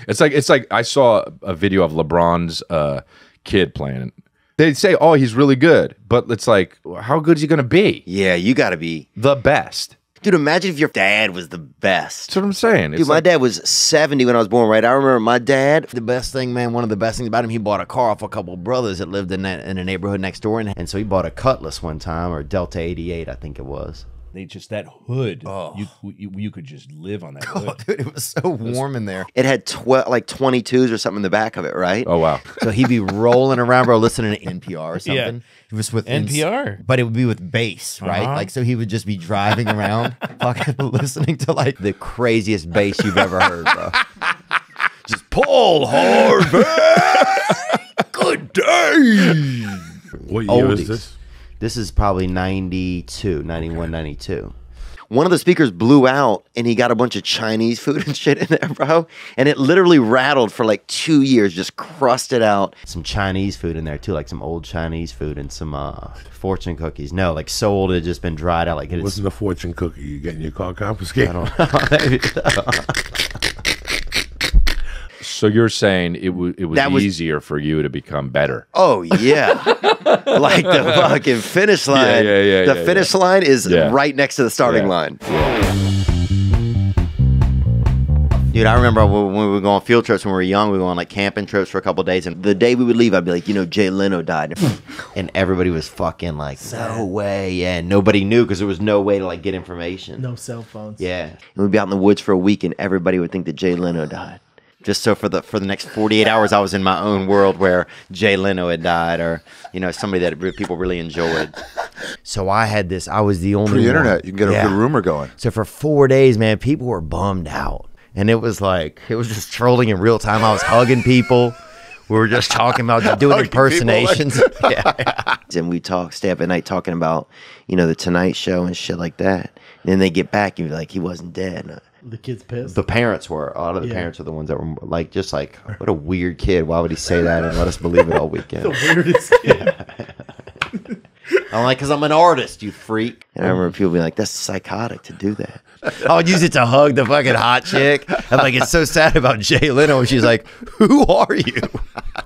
It's like I saw a video of LeBron's kid playing. They say, "Oh, he's really good," but it's like, how good is he gonna be? Yeah, you got to be The best. Dude, imagine if your dad was the best. That's what I'm saying. Dude, my dad was 70 when I was born, right? I remember my dad. The best thing, man, one of the best things about him, he bought a car off a couple of brothers that lived in a neighborhood next door. And so he bought a Cutlass one time, or Delta 88, I think it was. They just, that hood, you could just live on that hood. Oh, dude, it was so warm in there. It had like 22s or something in the back of it, right? Oh, wow. So he'd be rolling around, bro, listening to NPR or something. Yeah. It was with NPR. but it would be with bass, right? Like, so he would just be driving around, fucking listening to like the craziest bass you've ever heard, bro. Just Paul Harvey. Good day. What year is this? This is probably 92, 91, 92. One of the speakers blew out and he got a bunch of Chinese food and shit in there, bro. And it literally rattled for like 2 years, just crusted out. Some Chinese food in there too, like some old Chinese food and some fortune cookies. No, like so old it had just been dried out. Like it Wasn't a fortune cookie? You getting your car confiscated? I don't know. So you're saying it was easier for you to become better? Oh, yeah. Like the fucking finish line. The finish line is right next to the starting line. Dude, I remember when we would go on field trips when we were young, we would go on like camping trips for a couple of days. And the day we would leave, I'd be like, you know, Jay Leno died. And everybody was fucking like, no way. Yeah, and nobody knew because there was no way to like get information. No cell phones. Yeah. And we'd be out in the woods for a week and everybody would think that Jay Leno died. Just so for the next 48 hours, I was in my own world where Jay Leno had died, or you know, somebody that people really enjoyed. So I had this. I was the only pre-internet. one. You can get a good rumor going. So for 4 days, man, people were bummed out, and it was just trolling in real time. I was hugging people. We were just talking about doing impersonations. And we stay up at night talking about, you know, the Tonight Show and shit like that. And then they get back and you're like, he wasn't dead. The kid's pissed. The parents were. A lot of the parents are the ones that were like, just like, what a weird kid. Why would he say that and let us believe it all weekend? The weirdest kid. I'm like, because I'm an artist, you freak. And I remember people being like, that's psychotic to do that. I would use it to hug the fucking hot chick. I'm like, it's so sad about Jay Leno. And she's like, who are you?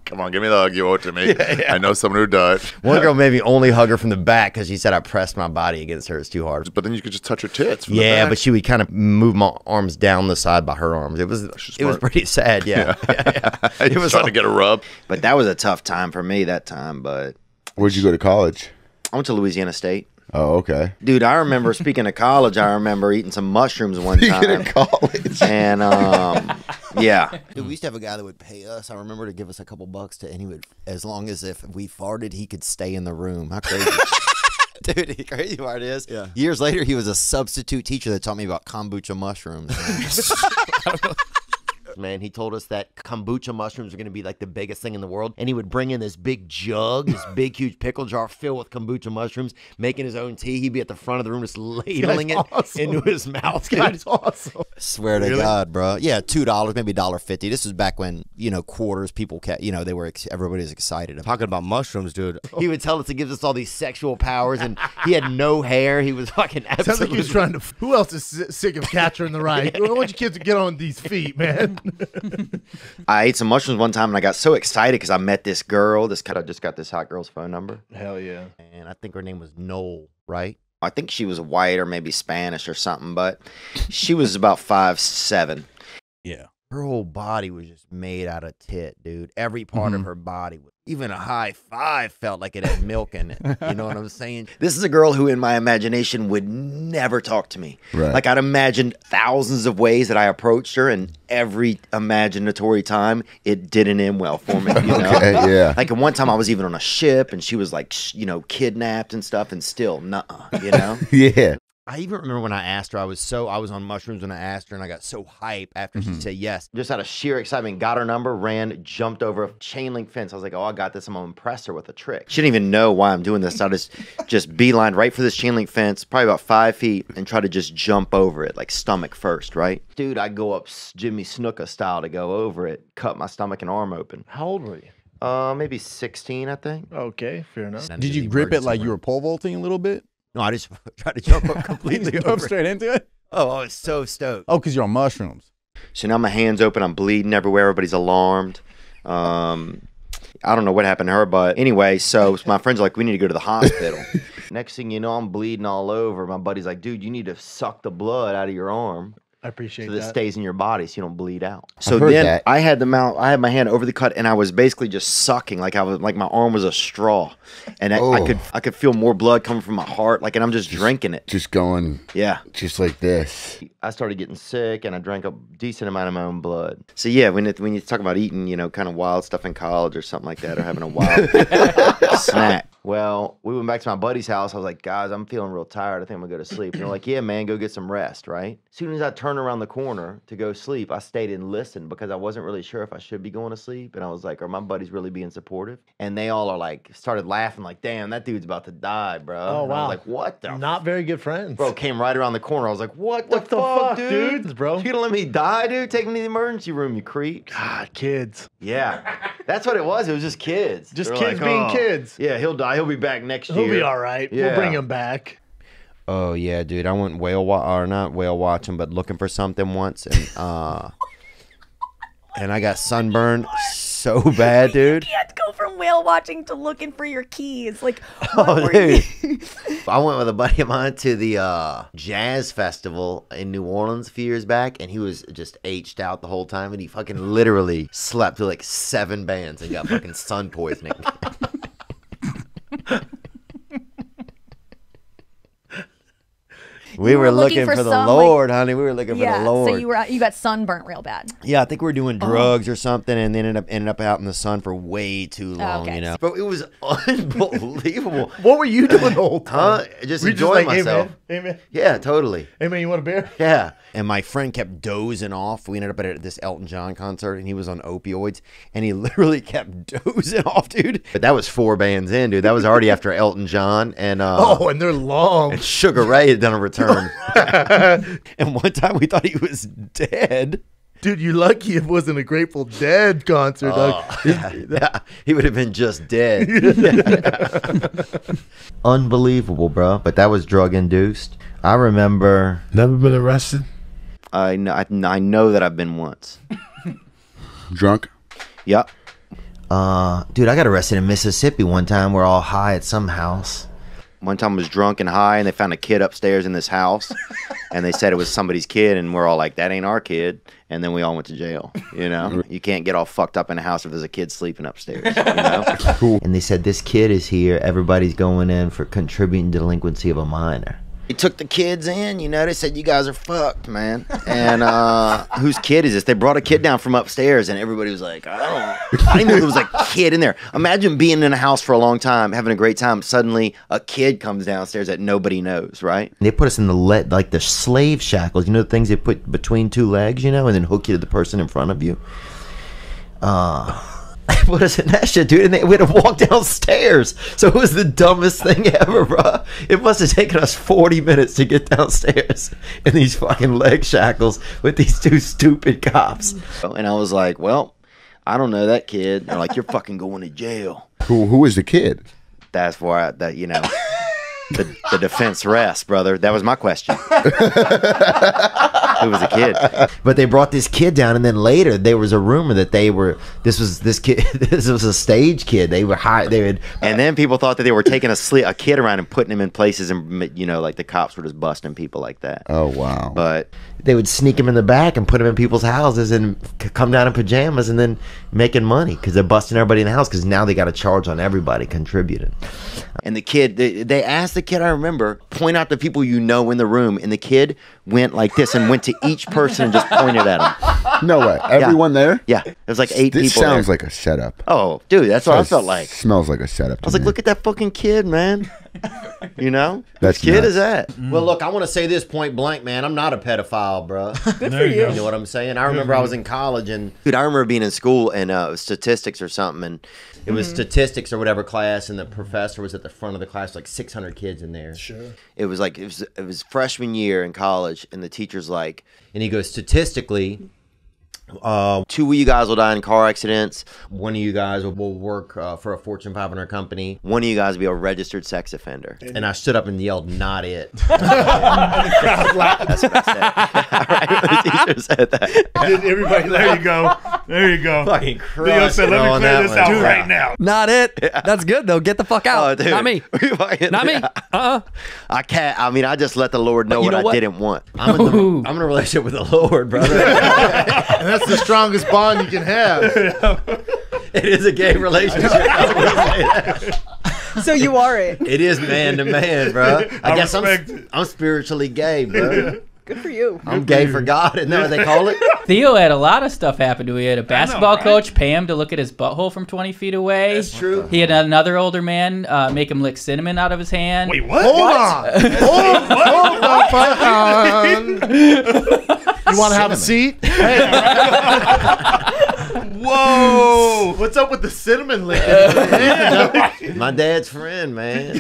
Come on, give me the hug you owe it to me. I know someone who died. One girl made me only hug her from the back because she said I pressed my body against hers too hard. But then you could just touch her tits from the back. But she would kind of move my arms down the side by her arms. It was pretty sad, yeah. It was trying to get a rub. But that was a tough time for me that time. But Where'd you go to college? I went to Louisiana State. Oh, okay. Dude, I remember, speaking of college, I remember eating some mushrooms one time. Speaking of college. And, yeah. Dude, we used to have a guy that would pay us, I remember, to give us a couple bucks and he would, as long as if we farted, he could stay in the room. How crazy. Dude, the crazy part is, years later, he was a substitute teacher that taught me about kombucha mushrooms. Man, he told us that kombucha mushrooms are going to be like the biggest thing in the world. And he would bring in this big jug, this big, huge pickle jar filled with kombucha mushrooms, making his own tea. He'd be at the front of the room just ladling it into his mouth. That's awesome. Swear to God, bro. Yeah, $2, maybe $1.50. This was back when, you know, quarters, people, they were, everybody was excited. Talking about mushrooms, dude. He would tell us it gives us all these sexual powers, and he had no hair. He was fucking absolutely. Sounds like he was trying to. Who else is sick of Catcher in the Rye? I want you kids to get on these feet, man. I ate some mushrooms one time and I got so excited because I met this girl. I just got this hot girl's phone number. Hell yeah. And I think her name was Noel, right? I think she was white or maybe Spanish or something, but she was about 5'7". Yeah. Her whole body was just made out of tit, dude. Every part of her body, even a high five felt like it had milk in it. You know what I'm saying? This is a girl who in my imagination would never talk to me. Right. Like I'd imagined thousands of ways that I approached her, and every imaginatory time it didn't end well for me. You know? Okay, yeah. Like at one time I was even on a ship and she was like, you know, kidnapped and stuff, and still, nuh-uh, you know? Yeah. I even remember when I asked her, I was on mushrooms when I asked her, and I got so hype after she said yes. Just out of sheer excitement, got her number, ran, jumped over a chain link fence. I was like, oh, I got this. I'm going to impress her with a trick. She didn't even know why I'm doing this. I just beeline right for this chain link fence, probably about 5 feet, and try to just jump over it, like stomach first, right? Dude, I go up Jimmy Snuka style to go over it, cut my stomach and arm open. How old were you? Maybe 16, I think. Okay, fair enough. Did you grip it like you were pole vaulting a little bit? No, I just tried to jump up completely Jump over straight into it? Oh, I was so stoked. Oh, because you're on mushrooms. So now my hand's open. I'm bleeding everywhere. Everybody's alarmed. I don't know what happened to her, but anyway, so my friends are like, we need to go to the hospital. Next thing you know, I'm bleeding all over. My buddy's like, dude, you need to suck the blood out of your arm. I appreciate so that that. stays in your body so you don't bleed out. So heard then that. I had my hand over the cut and I was basically just sucking like my arm was a straw. And I could feel more blood coming from my heart, like, and I'm just drinking it. Just going, Yeah. just like this. I started getting sick and I drank a decent amount of my own blood. So yeah, when you talk about eating, kind of wild stuff in college or something like that, or having a wild snack. Well, we went back to my buddy's house. I was like, guys, I'm feeling real tired. I think I'm gonna go to sleep. And they're like, yeah, man, go get some rest, right? As soon as I turned around the corner to go sleep, I stayed and listened because I wasn't really sure if I should be going to sleep. And I was like, are my buddies really being supportive? And they all are like, started laughing like, damn, that dude's about to die, bro. Oh, and wow. I was like, what the Not very good friends. Bro, came right around the corner. I was like, what the fuck, fuck, dude? bro? You gonna let me die, dude? Take me to the emergency room, you creep. God, kids. Yeah. That's what it was. It was just kids. Just They're kids like, being "Oh, kids. Yeah, he'll die. He'll be back next year. He'll be all right. Yeah. We'll bring him back. Oh yeah, dude. I went not whale watching, but looking for something once, and I got sunburned so bad, dude. You had to go from whale watching to looking for your keys. Like, Oh, dude. I went with a buddy of mine to the jazz festival in New Orleans a few years back, and he was just H'd out the whole time, and he fucking literally slept through like 7 bands and got fucking sun poisoning. We were looking for the some, Lord, honey. We were looking for yeah, the Lord. so you got sunburnt real bad. Yeah, I think we were doing drugs or something, and then ended up out in the sun for way too long. Okay. You know, but it was unbelievable. What were you doing the whole time? Just We enjoying like, myself. Hey, man. Yeah, totally. Hey, man, you want a beer? Yeah. And my friend kept dozing off. We ended up at this Elton John concert, and he was on opioids, and he literally kept dozing off, dude. But that was 4 bands in, dude. That was already after Elton John and And they're long. and Sugar Ray had done a return. And one time we thought he was dead. Dude, you're lucky it wasn't a Grateful Dead concert, dog. Yeah, he would have been just dead. Unbelievable, bro. But that was drug induced. I remember. Never been arrested? I know that I've been once. Drunk? Yep. Dude, I got arrested in Mississippi one time. We're all high at some house. One time I was drunk and high, and they found a kid upstairs in this house, and they said it was somebody's kid, and we're all like, that ain't our kid. And then we all went to jail, you know? You can't get all fucked up in a house if there's a kid sleeping upstairs, you know? And they said, this kid is here. Everybody's going in for contributing delinquency of a minor. They took the kids in, you know, they said, you guys are fucked, man. And whose kid is this? They brought a kid down from upstairs, and everybody was like, I didn't know there was a kid in there. Imagine being in a house for a long time, having a great time. Suddenly, a kid comes downstairs that nobody knows, right? They put us in the slave shackles. You know the things they put between 2 legs, you know, and then hook you to the person in front of you? They put us in that shit, dude, and we had to walk downstairs. So it was the dumbest thing ever, bro. It must have taken us 40 minutes to get downstairs in these fucking leg shackles with these 2 stupid cops. And I was like, well, I don't know that kid. They're like, you're fucking going to jail. Who is the kid? That's why, you know, the defense rests, brother. That was my question. Who was a kid? But they brought this kid down, and then later there was a rumor that this was a stage kid. They were high. And then people thought that they were taking a kid around and putting him in places, and you know, like the cops were just busting people like that. Oh, wow. But they would sneak him in the back and put him in people's houses and come down in pajamas and then making money because they're busting everybody in the house because now they got a charge on everybody contributing. And the kid, they asked the kid, I remember, point out the people you know in the room, and the kid went like this and went to each person and just pointed at them. No way. Everyone there? Yeah, it was like 8 This people sounds there. like a setup. Oh, dude, that's what I felt like. Smells like a setup. I was like, look at that fucking kid, man. You know? That's Whose kid nuts. is that? Well, look, I want to say this point blank, man. I'm not a pedophile, bro. Good for you. You know what I'm saying? I remember I was in college and Dude, I remember being in school and it was statistics or something, and it was statistics or whatever class, and the professor was at the front of the class, like 600 kids in there. Sure. it was like it was freshman year in college, and the teacher's like, And he goes, statistically, Two of you guys will die in car accidents. One of you guys will work for a Fortune 500 company. One of you guys will be a registered sex offender. And I stood up and yelled, "Not it." That's what I said. The teacher said that. Everybody, there you go. There you go. Fucking Theo said, crushed it let me on clear that this one. out Dude, right now. Not it. That's good though. Get the fuck out. Oh, dude. Not me. Not me. I can't. I mean, I just let the Lord know you what know I what? didn't want. I'm in a relationship with the Lord, brother. And that's the strongest bond you can have. It is a gay relationship. I will say that. So you are it. It is man to man, bro. I guess respect it. I'm spiritually gay, bro. Good for you. I'm gay for God, isn't that what they call it? Theo had a lot of stuff happen to him. He had a basketball right? coach pay him to look at his butthole from 20 feet away. That's true. He had another older man make him lick cinnamon out of his hand. Wait, what? Hold on. Hold on. You want to have a seat? Hey. Whoa! What's up with the cinnamon licking? My dad's friend, man.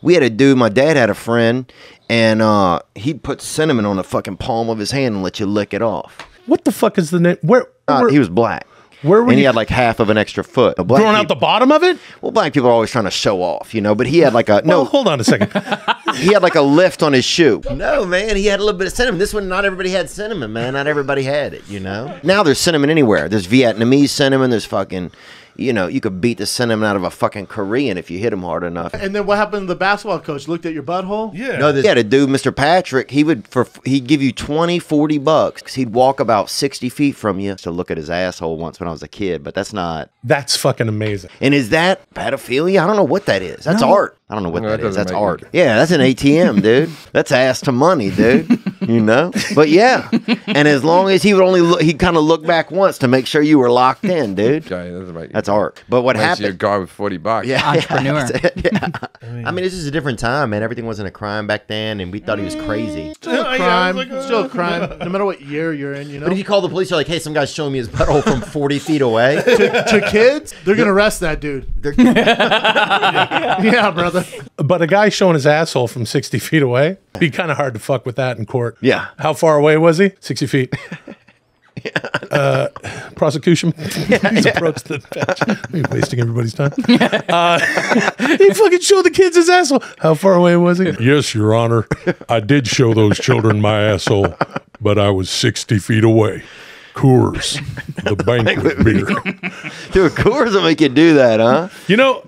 We had a dude. My dad had a friend, and he'd put cinnamon on the fucking palm of his hand and let you lick it off. What the fuck is the name? Where He was black. Where were and he you had like half of an extra foot. Black throwing out the bottom of it? Well, black people are always trying to show off, you know. But he had like a Well, hold on a second. he had like a lift on his shoe. No, man, he had a little bit of cinnamon. This one, not everybody had cinnamon, man. Not everybody had it, you know? Now there's cinnamon anywhere. There's Vietnamese cinnamon. There's fucking, you know, you could beat the cinnamon out of a fucking Korean if you hit him hard enough. And then what happened to the basketball coach? Looked at your butthole? Yeah. No, He had a dude, Mr. Patrick, he'd give you $20-$40. He'd walk about 60 feet from you to look at his asshole once when I was a kid, but that's not. That's fucking amazing. And is that pedophilia? I don't know what that is. That's art. I don't know what No, that that is. doesn't That's make art. it- Yeah, that's an ATM, dude. That's ass to money, dude. You know? But yeah. And as long as he would only look, he'd kind of look back once to make sure you were locked in, dude. Okay, that's right. That's art. But what Once you're happened? gone with $40. Yeah, Entrepreneur. that's it, yeah. I mean, this is a different time, man. Everything wasn't a crime back then, and we thought he was crazy. Still a crime. Still a crime. No matter what year you're in, you know? But if you call the police, you're like, hey, some guy's showing me his butthole from 40 feet away. to kids, they're going to arrest that dude. Yeah, brother. But a guy showing his asshole from 60 feet away, be kind of hard to fuck with that in court. Yeah. How far away was he? 60 feet. Prosecution. He's approached the bench. You're wasting everybody's time. He fucking showed the kids his asshole. How far away was he? Yes, Your Honor. I did show those children my asshole, but I was 60 feet away. Coors, the banquet beer. Dude, Coors will make you do that, huh? You know,